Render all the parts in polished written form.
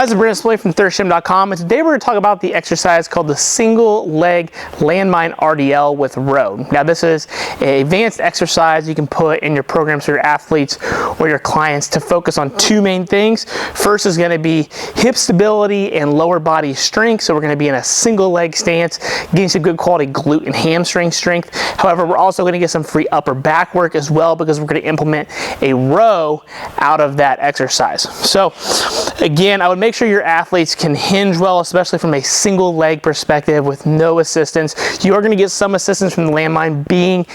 Hi, this is Brandon from ThirstGym.com, and today we're going to talk about the exercise called the single leg Landmine RDL with row. Now this is an advanced exercise you can put in your programs for your athletes or your clients to focus on two main things. First is going to be hip stability and lower body strength, so we're going to be in a single leg stance, getting some good quality glute and hamstring strength. However, we're also going to get some free upper back work as well, because we're going to implement a row out of that exercise. So again, I would make sure your athletes can hinge well, especially from a single leg perspective with no assistance. You are going to get some assistance from the landmine being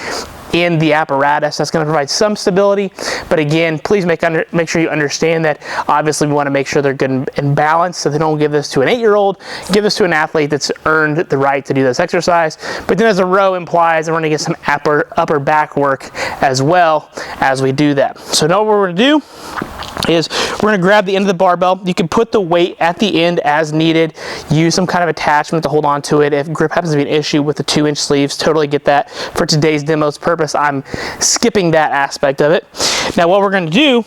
in the apparatus. That's going to provide some stability, but again, please make sure you understand that obviously we want to make sure they're good and balanced, so they don't give this to an 8-year-old, give this to an athlete that's earned the right to do this exercise. But then as a row implies, we're going to get some upper back work as well as we do that. So now what we're going to do is we're going to grab the end of the barbell. You can put the weight at the end as needed. Use some kind of attachment to hold on to it. If grip happens to be an issue with the 2-inch sleeves, totally get that. For today's demo's purpose, I'm skipping that aspect of it. Now what we're going to do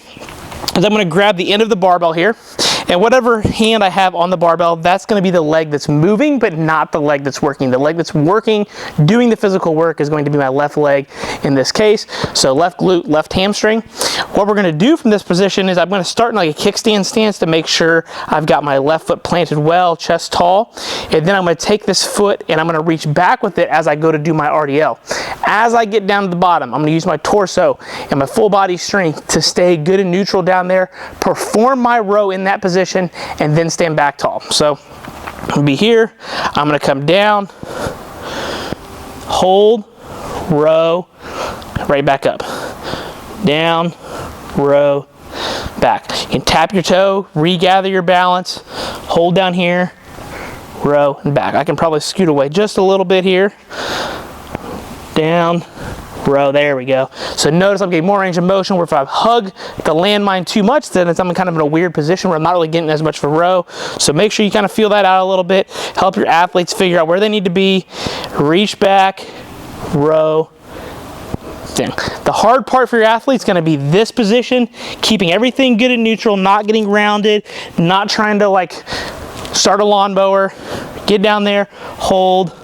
is I'm going to grab the end of the barbell here, and whatever hand I have on the barbell, that's going to be the leg that's moving, but not the leg that's working. The leg that's working, doing the physical work, is going to be my left leg in this case. So left glute, left hamstring. What we're going to do from this position is I'm going to start in like a kickstand stance to make sure I've got my left foot planted well, chest tall. And then I'm going to take this foot and I'm going to reach back with it as I go to do my RDL. As I get down to the bottom, I'm going to use my torso and my full body strength to stay good and neutral down there, perform my row in that position, and then stand back tall. So I'll be here, I'm going to come down, hold, row, right back up, down, row, back. You can tap your toe, regather your balance, hold down here, row, and back. I can probably scoot away just a little bit here, down, row, there we go. So notice I'm getting more range of motion, where if I hug the landmine too much, then I'm kind of in a weird position where I'm not really getting as much of a row. So make sure you kind of feel that out a little bit. Help your athletes figure out where they need to be. Reach back, row, thing. The hard part for your athlete is going to be this position, keeping everything good and neutral, not getting rounded, not trying to like start a lawnmower. Get down there, hold,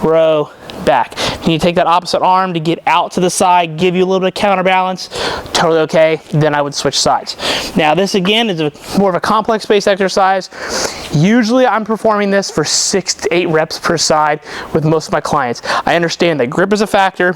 row, back. You need to take that opposite arm to get out to the side, give you a little bit of counterbalance. Totally okay. Then I would switch sides. Now this again is more of a complex based exercise. Usually I'm performing this for 6 to 8 reps per side with most of my clients. I understand that grip is a factor.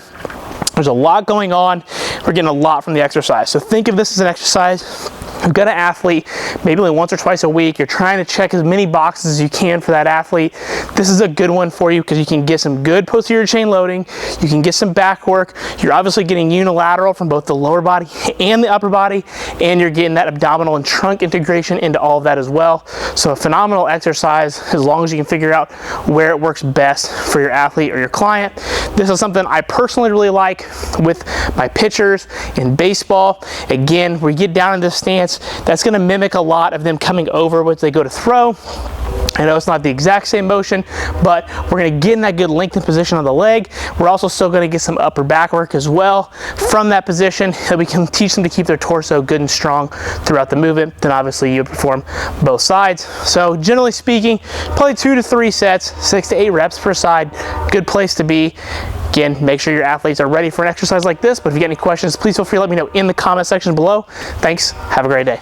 There's a lot going on. We're getting a lot from the exercise. So think of this as an exercise. You've got an athlete, maybe only once or twice a week. You're trying to check as many boxes as you can for that athlete. This is a good one for you because you can get some good posterior chain loading. You can get some back work. You're obviously getting unilateral from both the lower body and the upper body, and you're getting that abdominal and trunk integration into all of that as well. So a phenomenal exercise as long as you can figure out where it works best for your athlete or your client. This is something I personally really like with my pitchers in baseball. Again, we get down in this stance, that's going to mimic a lot of them coming over once they go to throw. I know it's not the exact same motion, but we're going to get in that good lengthened position on the leg. We're also still going to get some upper back work as well from that position, that we can teach them to keep their torso good and strong throughout the movement. Then obviously you perform both sides. So generally speaking, probably 2 to 3 sets, 6 to 8 reps per side. Good place to be. Again, make sure your athletes are ready for an exercise like this, but if you get any questions, please feel free to let me know in the comment section below. Thanks. Have a great day.